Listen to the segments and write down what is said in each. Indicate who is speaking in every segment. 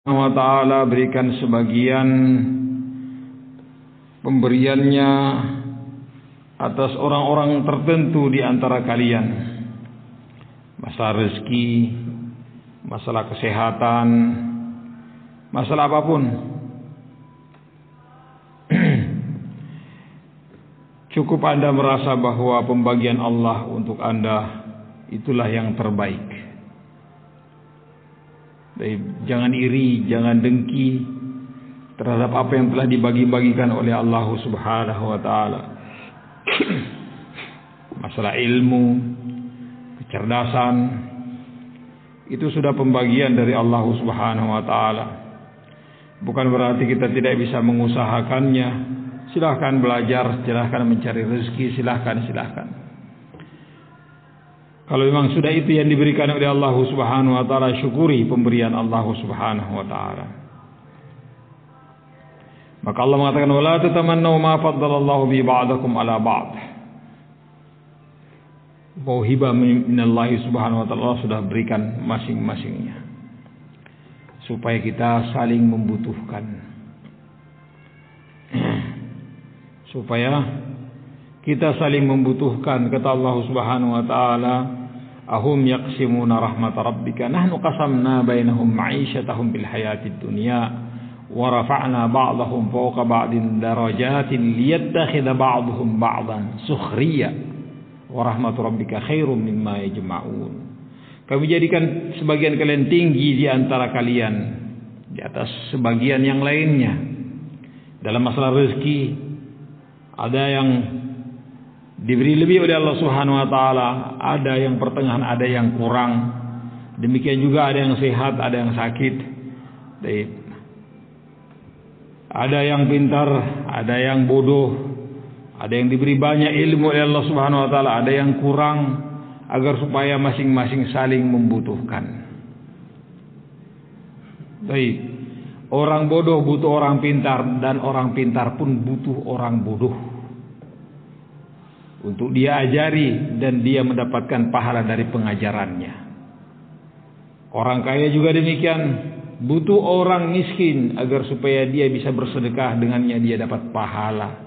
Speaker 1: wa ta'ala berikan sebagian pemberiannya atas orang-orang tertentu di antara kalian, masalah rezeki, masalah kesehatan, masalah apapun. Cukup Anda merasa bahwa pembagian Allah untuk Anda itulah yang terbaik. Jangan iri, jangan dengki terhadap apa yang telah dibagi-bagikan oleh Allah Subhanahu wa taala. Masalah ilmu, kecerdasan itu sudah pembagian dari Allah Subhanahu wa taala. Bukan berarti kita tidak bisa mengusahakannya. Silahkan belajar, silahkan mencari rezeki, silahkan. Kalau memang sudah itu yang diberikan oleh Allah Subhanahu wa taala, syukuri pemberian Allah Subhanahu wa taala. Maka Allah mengatakan wala tatamannu ma faddalallahu bi ba'dakum ala ba'd. Hibah minallahi Subhanahu wa taala sudah berikan masing-masingnya, supaya kita saling membutuhkan. Supaya kita saling membutuhkan. Kata Allah Subhanahu wa taala, ahum yaqsimuna rahmat rabbika nahnu qasamna bainahum ma'isyatahum bil hayatid dunya wa rafa'na ba'dahum fawqa ba'din darajatin liyattakhidha ba'dhum ba'dan sukhriya wa rahmatu rabbika khairum mimma yajma'un. Kami jadikan sebagian kalian tinggi di antara kalian di atas sebagian yang lainnya. Dalam masalah rezeki ada yang diberi lebih oleh Allah Subhanahu wa taala, ada yang pertengahan, ada yang kurang. Demikian juga ada yang sehat, ada yang sakit. Ada yang pintar, ada yang bodoh. Ada yang diberi banyak ilmu oleh Allah Subhanahu wa taala, ada yang kurang, agar supaya masing-masing saling membutuhkan. Baik. Orang bodoh butuh orang pintar, dan orang pintar pun butuh orang bodoh untuk dia ajari dan dia mendapatkan pahala dari pengajarannya. Orang kaya juga demikian, butuh orang miskin agar supaya dia bisa bersedekah, dengannya dia dapat pahala.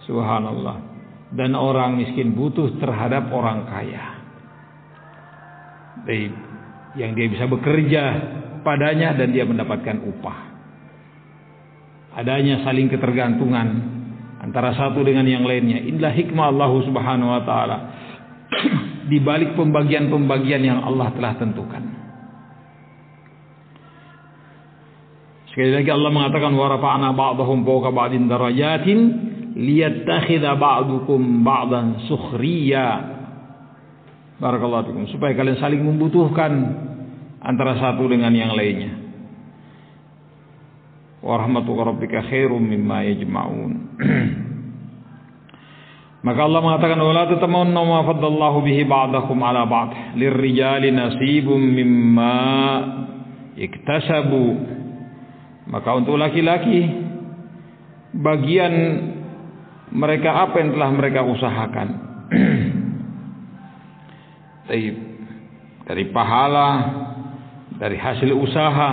Speaker 1: Subhanallah. Dan orang miskin butuh terhadap orang kaya, baik, yang dia bisa bekerja padanya dan dia mendapatkan upah. Adanya saling ketergantungan antara satu dengan yang lainnya. Inilah hikmah Allah Subhanahu wa taala di balik pembagian-pembagian yang Allah telah tentukan. Sekali lagi Allah mengatakan wa rafa'na ba'dahum fawqa ba'din darajatin liyattakhidha ba'dukum ba'dan sukhriya. Barakallahu fikum, supaya kalian saling membutuhkan antara satu dengan yang lainnya. Wa rahmatu rabbika khairum mimma yajma'un. Maka Allah mengatakan wala tatamannu ma faddallahu bihi ba'dakum ala ba'd lirrijali nasibum mimma iktasabu. Maka untuk laki-laki bagian mereka apa yang telah mereka usahakan. Dari pahala, dari hasil usaha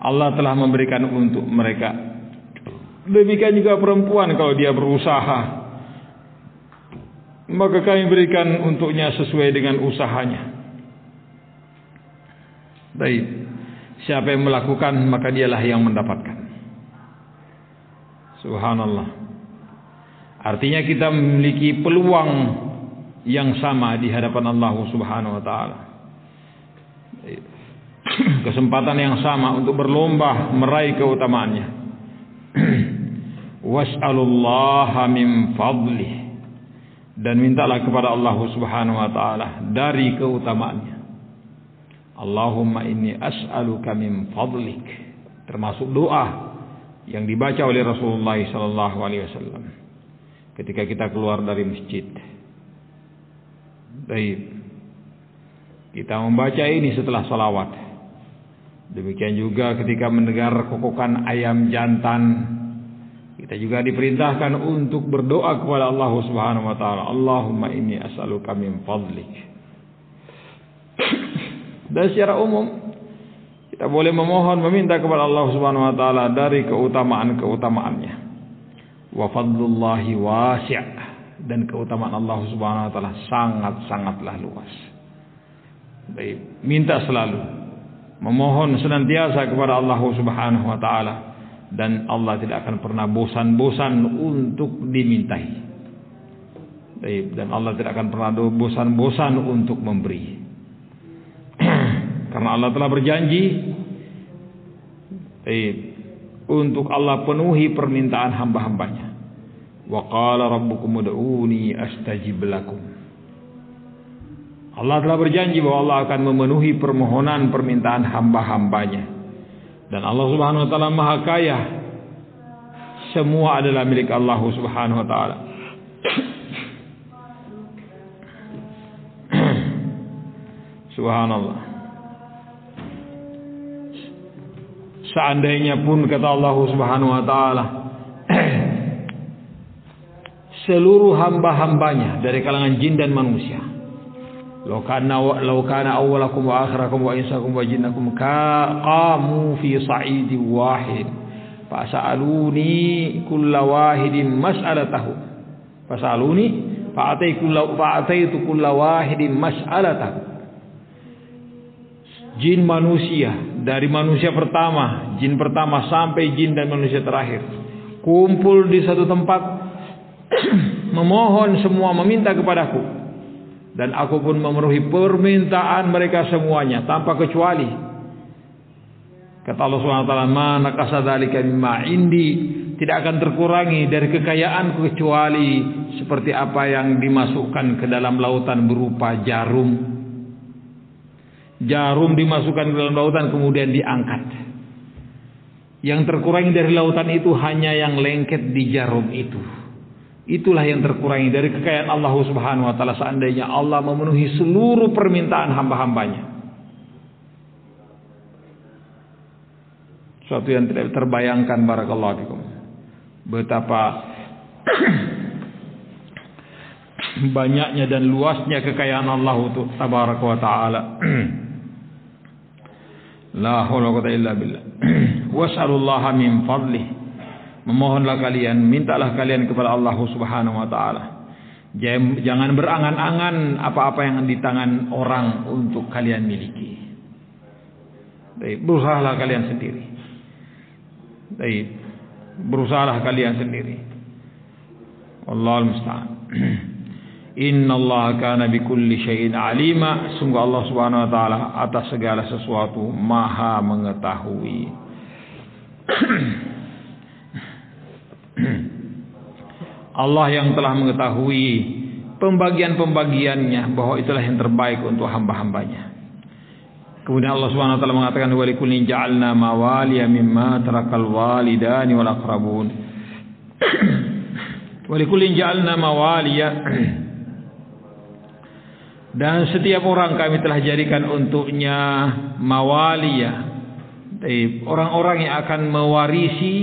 Speaker 1: Allah telah memberikan untuk mereka. Demikian juga perempuan, kalau dia berusaha, maka kami berikan untuknya sesuai dengan usahanya. Baik, siapa yang melakukan maka dialah yang mendapatkan. Subhanallah. Artinya kita memiliki peluang yang sama di hadapan Allah Subhanahu wa taala. Kesempatan yang sama untuk berlomba meraih keutamaannya. Was'alullaha min fadlih, dan mintalah kepada Allah Subhanahu wa taala dari keutamaannya. Allahumma inni as'aluka min fadlik, termasuk doa yang dibaca oleh Rasulullah sallallahu alaihi wasallam ketika kita keluar dari masjid. Baik, kita membaca ini setelah salawat. Demikian juga ketika mendengar kokokan ayam jantan, kita juga diperintahkan untuk berdoa kepada Allah Subhanahu wa taala. Allahumma inni as'aluka min fadlik. Dan secara umum Kita boleh memohon, meminta kepada Allah Subhanahu wa taala dari keutamaan-keutamaannya. Wa fadlullahi wasi', dan keutamaan Allah Subhanahu wa taala sangat-sangatlah luas. Baik, minta selalu, memohon senantiasa kepada Allah Subhanahu wa taala, dan Allah tidak akan pernah bosan-bosan untuk dimintai. Baik, dan Allah tidak akan pernah bosan-bosan untuk memberi. Karena Allah telah berjanji untuk Allah penuhi permintaan hamba-hambanya. Wa qala rabbukum ud'uni astajib lakum. Allah telah berjanji bahwa Allah akan memenuhi permohonan permintaan hamba-hambanya. Dan Allah Subhanahu wa taala Maha Kaya. Semua adalah milik Allah Subhanahu wa taala. Subhanallah. Seandainya pun kata Allah Subhanahu wa taala seluruh hamba-hambanya dari kalangan jin dan manusia, law kana awwalakum wa akhirakum wa insakum wa jinnakum qamu fi sa'idin wahid fas'aluni kulla wahidin mas'alatahu fas'aluni fa'ataitu kulla wahidin mas'alatahu. Jin manusia, dari manusia pertama, jin pertama sampai jin dan manusia terakhir, kumpul di satu tempat memohon semua, meminta kepadaku, dan aku pun memenuhi permintaan mereka semuanya tanpa kecuali. Kata Allah SWT, ma naqasa dzalika mimma indi, tidak akan terkurangi dari kekayaanku kecuali seperti apa yang dimasukkan ke dalam lautan berupa jarum. Jarum dimasukkan ke dalam lautan kemudian diangkat. Yang terkurangi dari lautan itu hanya yang lengket di jarum itu. Itulah yang terkurangi dari kekayaan Allah Subhanahu wa taala seandainya Allah memenuhi seluruh permintaan hamba-hambanya. Suatu yang tidak terbayangkan, barakallahu fikum. Betapa banyaknya dan luasnya kekayaan Allah itu tabaraka wa taala. La haula wa quwwata illa billah. Was'alullaha min fadlih. Memohonlah kalian, mintalah kalian kepada Allah Subhanahu wa taala. Jangan berangan-angan apa-apa yang di tangan orang untuk kalian miliki. Baik, berusahalah kalian sendiri. Baik, berusahalah kalian sendiri. Wallahul musta'an. Innallaha kana bikulli syai'in alima. Sungguh Allah Subhanahu wa taala atas segala sesuatu Maha mengetahui. Allah yang telah mengetahui pembagian-pembagiannya bahwa itulah yang terbaik untuk hamba-hambanya. Kemudian Allah Subhanahu wa taala mengatakan wa likullin ja'alna mawaliya mimma tarakal walidani wal aqrabun. Wa likullin ja'alna mawaliya, dan setiap orang kami telah jadikan untuknya mawaliya, orang-orang yang akan mewarisi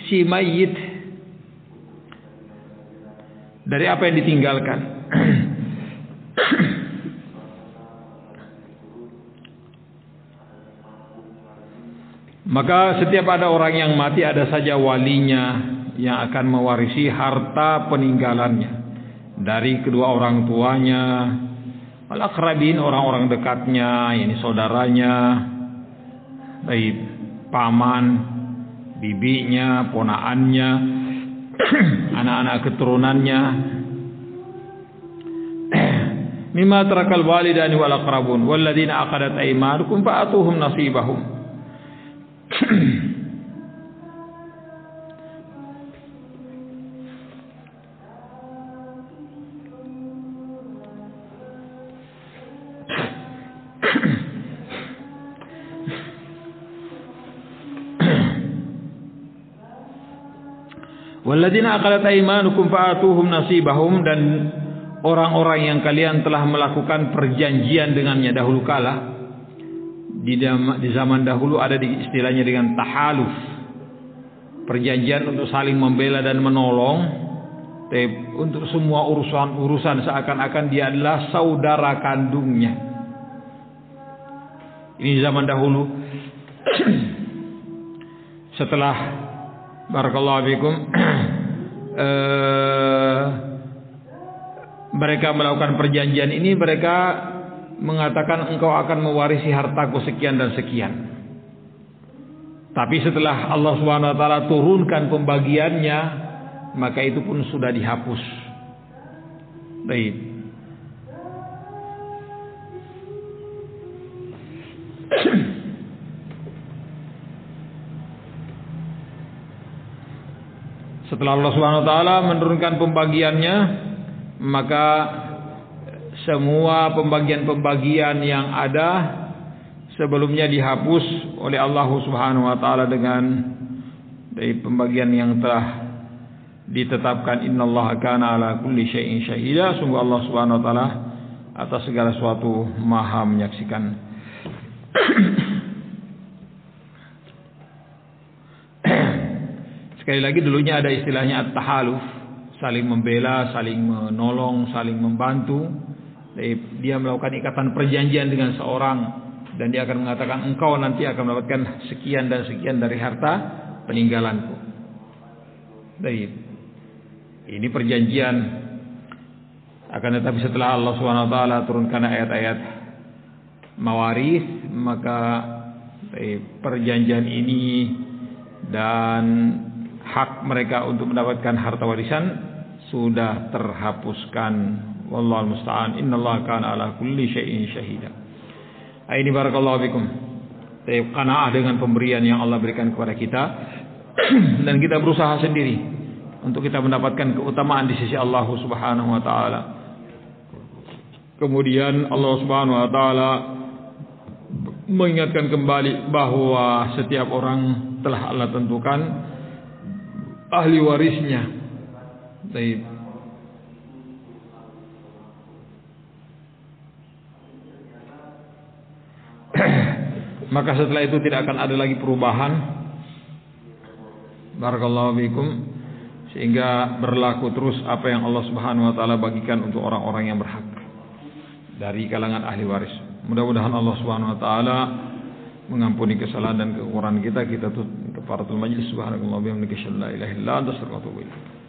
Speaker 1: si mayit dari apa yang ditinggalkan. Maka setiap ada orang yang mati, ada saja walinya yang akan mewarisi harta peninggalannya dari kedua orang tuanya, al-aqrabin, orang-orang dekatnya, yakni saudaranya, baik paman, bibinya, ponaannya, anak-anak keturunannya. Mimma tarakal walidani wal aqrabun walladzina aqadat aymanukum fa'atuhum nasibahum. Walladzina aqalat aymanukum fa'atuhum nasibahum, dan orang-orang yang kalian telah melakukan perjanjian dengannya dahulu kala. Di zaman dahulu ada istilahnya dengan tahaluf, perjanjian untuk saling membela dan menolong, untuk semua urusan seakan-akan dia adalah saudara kandungnya. Ini zaman dahulu. Setelah barakallahu fikum mereka melakukan perjanjian ini, mereka mengatakan engkau akan mewarisi hartaku sekian dan sekian. Tapi setelah Allah Subhanahu wa taala turunkan pembagiannya, maka itu pun sudah dihapus. Baik. Setelah Allah Subhanahu wa taala menurunkan pembagiannya, maka semua pembagian-pembagian yang ada sebelumnya dihapus oleh Allah Subhanahu wa taala dengan dari pembagian yang telah ditetapkan. Innallaha kana ala kulli syai'in syahida. Sungguh Allah Subhanahu wa taala atas segala sesuatu maha menyaksikan. Sekali lagi, dulunya ada istilahnya at-tahaluf, saling membela, saling menolong, saling membantu. Dia melakukan ikatan perjanjian dengan seorang dan dia akan mengatakan engkau nanti akan mendapatkan sekian dan sekian dari harta peninggalanku. Baik. Ini perjanjian. Akan tetapi setelah Allah Subhanahu wa taala turunkan ayat-ayat mawaris, maka perjanjian ini dan hak mereka untuk mendapatkan harta warisan sudah terhapuskan. Wallahu musta'an. Innallaha kana ala kulli syai'in syahida. Ini barakallahu fikum. Qanaah dengan pemberian yang Allah berikan kepada kita dan kita berusaha sendiri untuk kita mendapatkan keutamaan di sisi Allah Subhanahu wa taala. Kemudian Allah Subhanahu wa taala mengingatkan kembali bahwa setiap orang telah Allah tentukan ahli warisnya. Baik. Maka setelah itu tidak akan ada lagi perubahan. Barakallahu fikum. Sehingga berlaku terus apa yang Allah Subhanahu wa taala bagikan untuk orang-orang yang berhak dari kalangan ahli waris. Mudah-mudahan Allah Subhanahu wa taala mengampuni kesalahan dan kekurangan kita. Kita tutup kafaratul majlis. Subhanallah wa bihamdihi, la ilaha illa anta, astaghfiruka wa atubu ilaik.